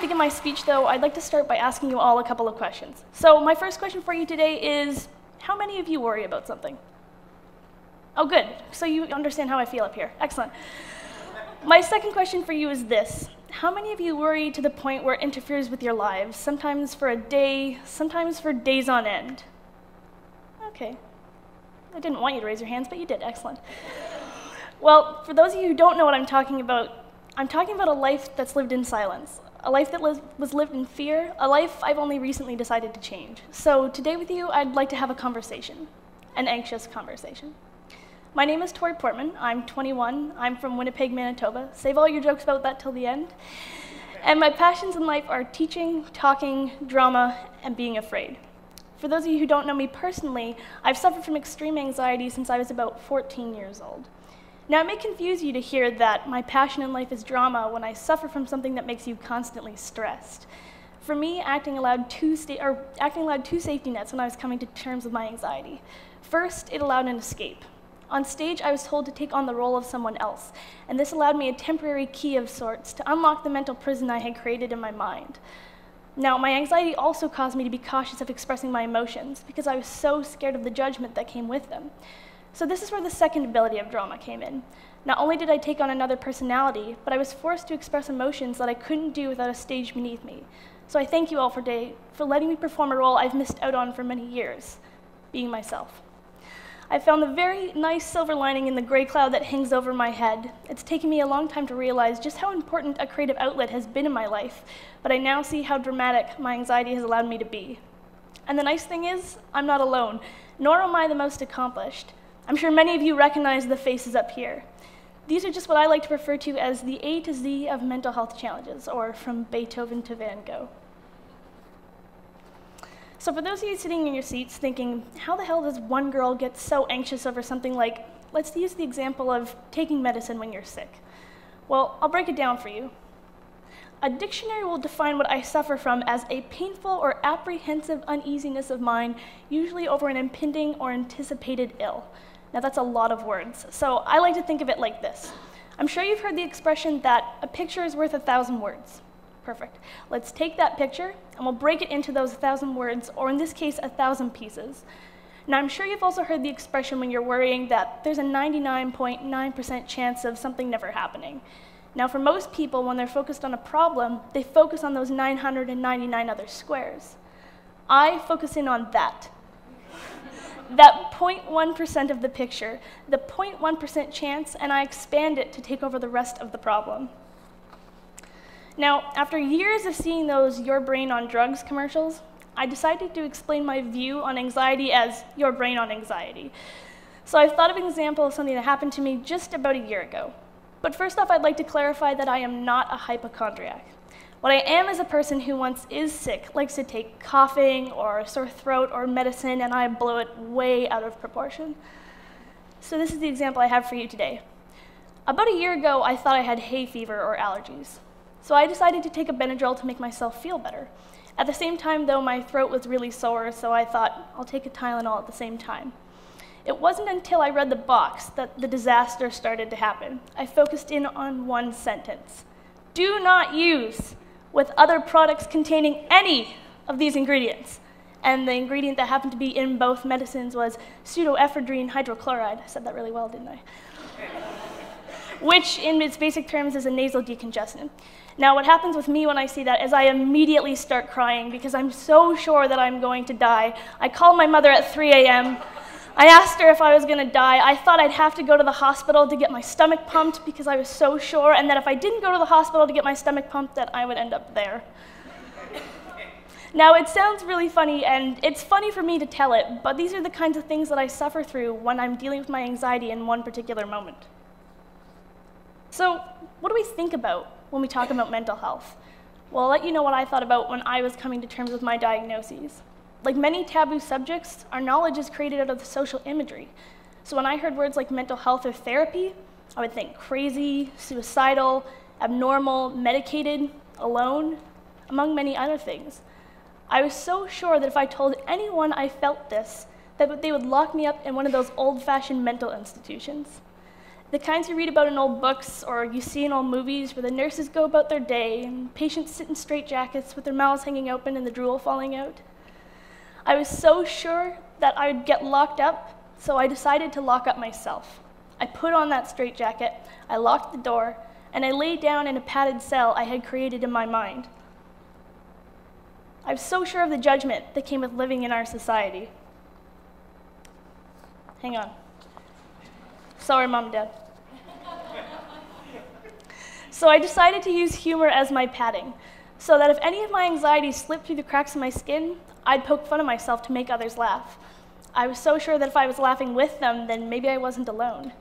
begin my speech, though, I'd like to start by asking you all a couple of questions. So my first question for you today is, how many of you worry about something? Oh, good. So you understand how I feel up here. Excellent. My second question for you is this. How many of you worry to the point where it interferes with your lives, sometimes for a day, sometimes for days on end? Okay. I didn't want you to raise your hands, but you did. Excellent. Well, for those of you who don't know what I'm talking about a life that's lived in silence, a life that was lived in fear, a life I've only recently decided to change. So today with you, I'd like to have a conversation, an anxious conversation. My name is Tori Portman. I'm 21. I'm from Winnipeg, Manitoba. Save all your jokes about that till the end. And my passions in life are teaching, talking, drama, and being afraid. For those of you who don't know me personally, I've suffered from extreme anxiety since I was about 14 years old. Now, it may confuse you to hear that my passion in life is drama when I suffer from something that makes you constantly stressed. For me, acting allowed two safety nets when I was coming to terms with my anxiety. First, it allowed an escape. On stage, I was told to take on the role of someone else, and this allowed me a temporary key of sorts to unlock the mental prison I had created in my mind. Now, my anxiety also caused me to be cautious of expressing my emotions because I was so scared of the judgment that came with them. So this is where the second ability of drama came in. Not only did I take on another personality, but I was forced to express emotions that I couldn't do without a stage beneath me. So I thank you all for letting me perform a role I've missed out on for many years, being myself. I found the very nice silver lining in the gray cloud that hangs over my head. It's taken me a long time to realize just how important a creative outlet has been in my life, but I now see how dramatic my anxiety has allowed me to be. And the nice thing is, I'm not alone, nor am I the most accomplished. I'm sure many of you recognize the faces up here. These are just what I like to refer to as the A to Z of mental health challenges, or from Beethoven to Van Gogh. So for those of you sitting in your seats thinking, how the hell does one girl get so anxious over something like, let's use the example of taking medicine when you're sick. Well, I'll break it down for you. A dictionary will define what I suffer from as a painful or apprehensive uneasiness of mind, usually over an impending or anticipated ill. Now that's a lot of words, so I like to think of it like this. I'm sure you've heard the expression that a picture is worth 1,000 words. Perfect. Let's take that picture and we'll break it into those 1,000 words, or in this case, 1,000 pieces. Now, I'm sure you've also heard the expression when you're worrying that there's a 99.9% chance of something never happening. Now, for most people, when they're focused on a problem, they focus on those 999 other squares. I focus in on that. That 0.1% of the picture, the 0.1% chance, and I expand it to take over the rest of the problem. Now, after years of seeing those Your Brain on Drugs commercials, I decided to explain my view on anxiety as your brain on anxiety. So I've thought of an example of something that happened to me just about a year ago. But first off, I'd like to clarify that I am not a hypochondriac. What I am is a person who, once is sick, likes to take coughing or a sore throat or medicine, and I blow it way out of proportion. So this is the example I have for you today. About a year ago, I thought I had hay fever or allergies. So I decided to take a Benadryl to make myself feel better. At the same time, though, my throat was really sore, so I thought, I'll take a Tylenol at the same time. It wasn't until I read the box that the disaster started to happen. I focused in on one sentence. Do not use with other products containing any of these ingredients. And the ingredient that happened to be in both medicines was pseudoephedrine hydrochloride. I said that really well, didn't I? Which, in its basic terms, is a nasal decongestant. Now, what happens with me when I see that is I immediately start crying because I'm so sure that I'm going to die. I called my mother at 3 a.m. I asked her if I was going to die. I thought I'd have to go to the hospital to get my stomach pumped because I was so sure, and that if I didn't go to the hospital to get my stomach pumped, that I would end up there. Now, it sounds really funny, and it's funny for me to tell it, but these are the kinds of things that I suffer through when I'm dealing with my anxiety in one particular moment. So, what do we think about when we talk about mental health? Well, I'll let you know what I thought about when I was coming to terms with my diagnoses. Like many taboo subjects, our knowledge is created out of the social imagery. So when I heard words like mental health or therapy, I would think crazy, suicidal, abnormal, medicated, alone, among many other things. I was so sure that if I told anyone I felt this, that they would lock me up in one of those old-fashioned mental institutions. The kinds you read about in old books or you see in old movies where the nurses go about their day and patients sit in straitjackets with their mouths hanging open and the drool falling out. I was so sure that I would get locked up, so I decided to lock up myself. I put on that straitjacket, I locked the door, and I lay down in a padded cell I had created in my mind. I was so sure of the judgment that came with living in our society. Hang on. Sorry, Mom and Dad. So I decided to use humor as my padding, so that if any of my anxieties slipped through the cracks of my skin, I'd poke fun of myself to make others laugh. I was so sure that if I was laughing with them, then maybe I wasn't alone.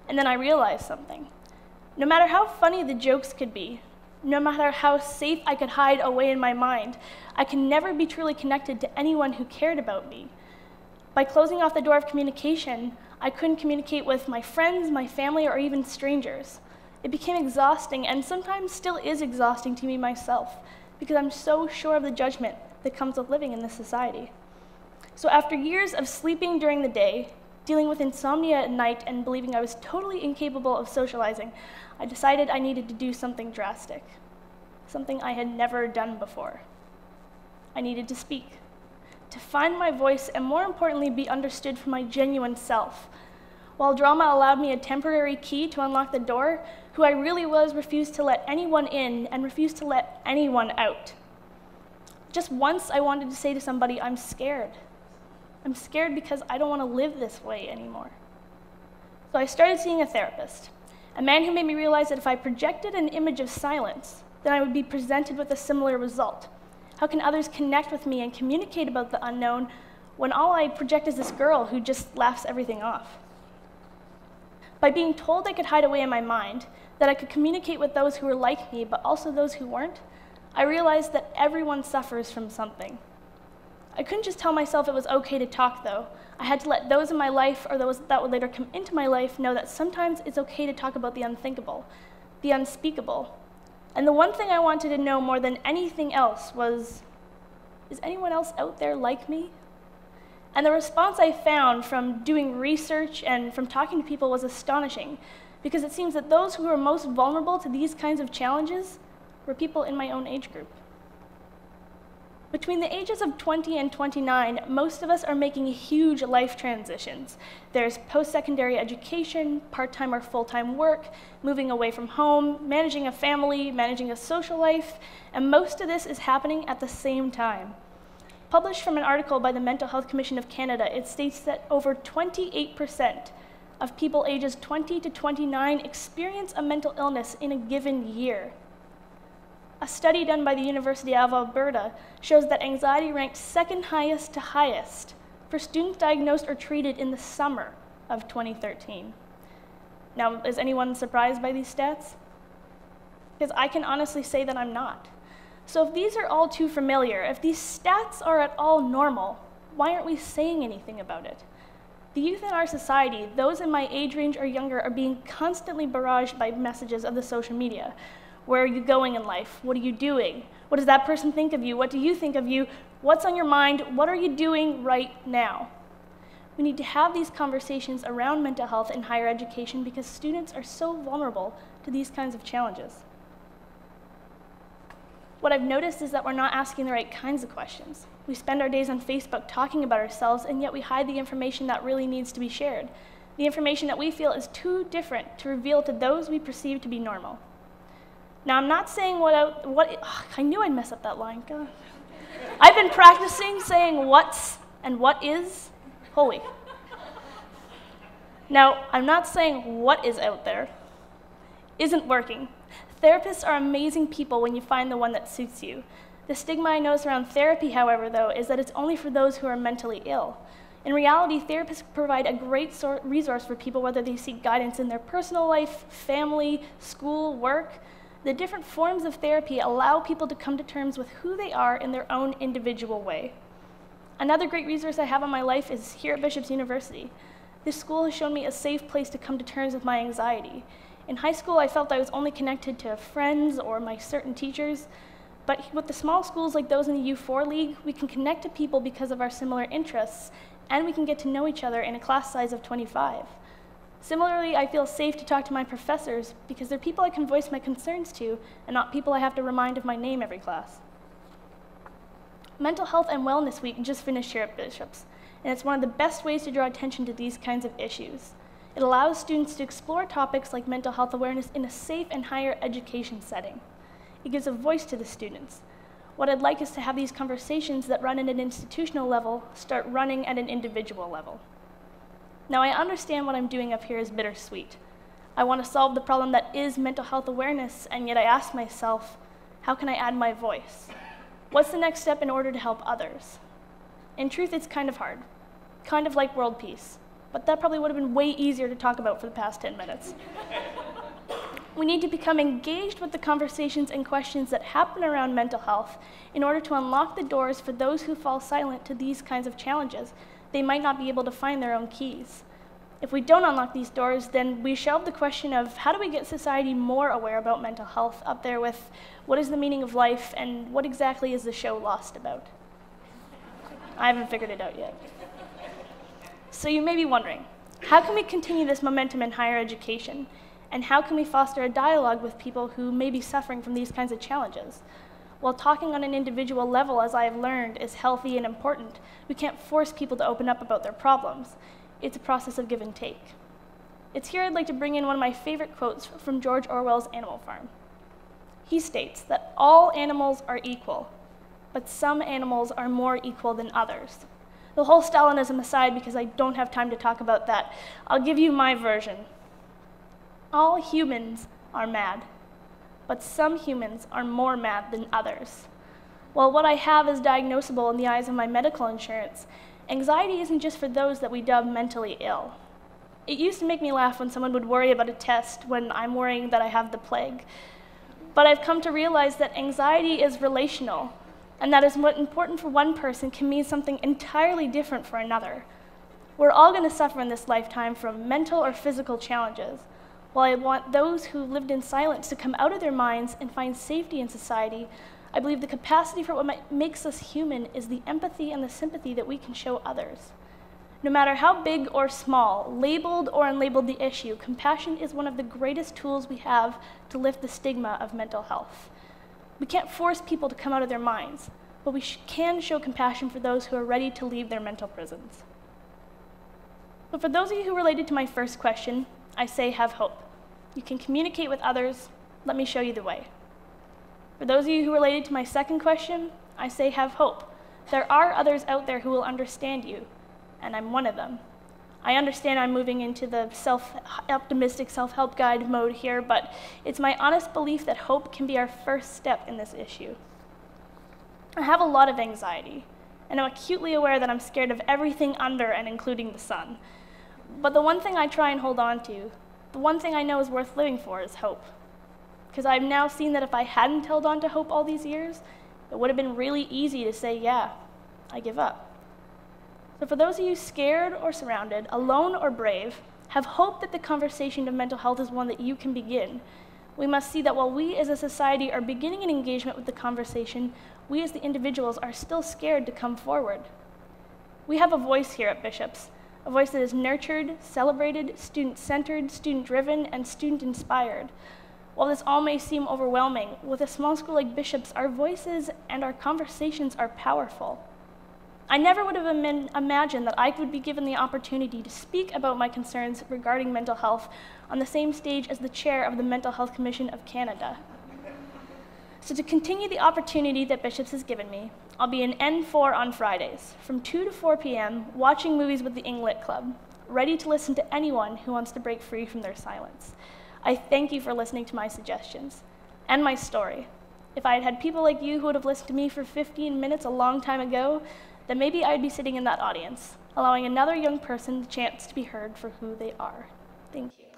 And then I realized something. No matter how funny the jokes could be, no matter how safe I could hide away in my mind, I can never be truly connected to anyone who cared about me. By closing off the door of communication, I couldn't communicate with my friends, my family, or even strangers. It became exhausting, and sometimes still is exhausting to me myself, because I'm so sure of the judgment that comes with living in this society. So after years of sleeping during the day, dealing with insomnia at night, and believing I was totally incapable of socializing, I decided I needed to do something drastic, something I had never done before. I needed to speak, to find my voice, and more importantly, be understood for my genuine self. While drama allowed me a temporary key to unlock the door, who I really was refused to let anyone in and refused to let anyone out. Just once I wanted to say to somebody, I'm scared. I'm scared because I don't want to live this way anymore. So I started seeing a therapist, a man who made me realize that if I projected an image of silence, then I would be presented with a similar result. How can others connect with me and communicate about the unknown when all I project is this girl who just laughs everything off? By being told I could hide away in my mind, that I could communicate with those who were like me, but also those who weren't, I realized that everyone suffers from something. I couldn't just tell myself it was okay to talk, though. I had to let those in my life, or those that would later come into my life, know that sometimes it's okay to talk about the unthinkable, the unspeakable. And the one thing I wanted to know more than anything else was, is anyone else out there like me? And the response I found from doing research and from talking to people was astonishing, because it seems that those who are most vulnerable to these kinds of challenges were people in my own age group. Between the ages of 20 and 29, most of us are making huge life transitions. There's post-secondary education, part-time or full-time work, moving away from home, managing a family, managing a social life, and most of this is happening at the same time. Published from an article by the Mental Health Commission of Canada, it states that over 28% of people ages 20 to 29 experience a mental illness in a given year. A study done by the University of Alberta shows that anxiety ranked second highest to highest for students diagnosed or treated in the summer of 2013. Now, is anyone surprised by these stats? Because I can honestly say that I'm not. So if these are all too familiar, if these stats are at all normal, why aren't we saying anything about it? The youth in our society, those in my age range or younger, are being constantly barraged by messages of the social media. Where are you going in life? What are you doing? What does that person think of you? What do you think of you? What's on your mind? What are you doing right now? We need to have these conversations around mental health in higher education because students are so vulnerable to these kinds of challenges. What I've noticed is that we're not asking the right kinds of questions. We spend our days on Facebook talking about ourselves, and yet we hide the information that really needs to be shared, the information that we feel is too different to reveal to those we perceive to be normal. Now, I'm not saying I knew I'd mess up that line. God. I've been practicing saying what's and what is holy. Now, I'm not saying what is out there isn't working. Therapists are amazing people when you find the one that suits you. The stigma I notice around therapy, however, though, is that it's only for those who are mentally ill. In reality, therapists provide a great resource for people whether they seek guidance in their personal life, family, school, work. The different forms of therapy allow people to come to terms with who they are in their own individual way. Another great resource I have in my life is here at Bishop's University. This school has shown me a safe place to come to terms with my anxiety. In high school, I felt I was only connected to friends or my certain teachers, but with the small schools like those in the U4 League, we can connect to people because of our similar interests, and we can get to know each other in a class size of 25. Similarly, I feel safe to talk to my professors because they're people I can voice my concerns to and not people I have to remind of my name every class. Mental Health and Wellness Week just finished here at Bishop's, and it's one of the best ways to draw attention to these kinds of issues. It allows students to explore topics like mental health awareness in a safe and higher education setting. It gives a voice to the students. What I'd like is to have these conversations that run at an institutional level start running at an individual level. Now, I understand what I'm doing up here is bittersweet. I want to solve the problem that is mental health awareness, and yet I ask myself, how can I add my voice? What's the next step in order to help others? In truth, it's kind of hard, kind of like world peace, but that probably would have been way easier to talk about for the past 10 minutes. We need to become engaged with the conversations and questions that happen around mental health in order to unlock the doors for those who fall silent to these kinds of challenges. They might not be able to find their own keys. If we don't unlock these doors, then we shelve the question of how do we get society more aware about mental health up there with what is the meaning of life and what exactly is the show Lost about? I haven't figured it out yet. So you may be wondering, how can we continue this momentum in higher education? And how can we foster a dialogue with people who may be suffering from these kinds of challenges? While talking on an individual level, as I have learned, is healthy and important, we can't force people to open up about their problems. It's a process of give and take. It's here I'd like to bring in one of my favorite quotes from George Orwell's Animal Farm. He states that all animals are equal, but some animals are more equal than others. The whole Stalinism aside, because I don't have time to talk about that, I'll give you my version. All humans are mad, but some humans are more mad than others. While what I have is diagnosable in the eyes of my medical insurance, anxiety isn't just for those that we dub mentally ill. It used to make me laugh when someone would worry about a test when I'm worrying that I have the plague. But I've come to realize that anxiety is relational, and that is what important for one person can mean something entirely different for another. We're all going to suffer in this lifetime from mental or physical challenges. While I want those who lived in silence to come out of their minds and find safety in society, I believe the capacity for what makes us human is the empathy and the sympathy that we can show others. No matter how big or small, labeled or unlabeled the issue, compassion is one of the greatest tools we have to lift the stigma of mental health. We can't force people to come out of their minds, but we can show compassion for those who are ready to leave their mental prisons. But for those of you who related to my first question, I say have hope. You can communicate with others. Let me show you the way. For those of you who related to my second question, I say have hope. There are others out there who will understand you, and I'm one of them. I understand I'm moving into the optimistic self-help guide mode here, but it's my honest belief that hope can be our first step in this issue. I have a lot of anxiety, and I'm acutely aware that I'm scared of everything under and including the sun. But the one thing I try and hold on to, the one thing I know is worth living for, is hope. Because I've now seen that if I hadn't held on to hope all these years, it would have been really easy to say, yeah, I give up. So for those of you scared or surrounded, alone or brave, have hope that the conversation of mental health is one that you can begin. We must see that while we as a society are beginning an engagement with the conversation, we as the individuals are still scared to come forward. We have a voice here at Bishop's, a voice that is nurtured, celebrated, student-centered, student-driven, and student-inspired. While this all may seem overwhelming, with a small school like Bishop's, our voices and our conversations are powerful. I never would have imagined that I would be given the opportunity to speak about my concerns regarding mental health on the same stage as the chair of the Mental Health Commission of Canada. So to continue the opportunity that Bishop's has given me, I'll be in N4 on Fridays, from 2 to 4 p.m., watching movies with the Inglit Club, ready to listen to anyone who wants to break free from their silence. I thank you for listening to my suggestions and my story. If I had had people like you who would have listened to me for 15 minutes a long time ago, then maybe I'd be sitting in that audience, allowing another young person the chance to be heard for who they are. Thank you.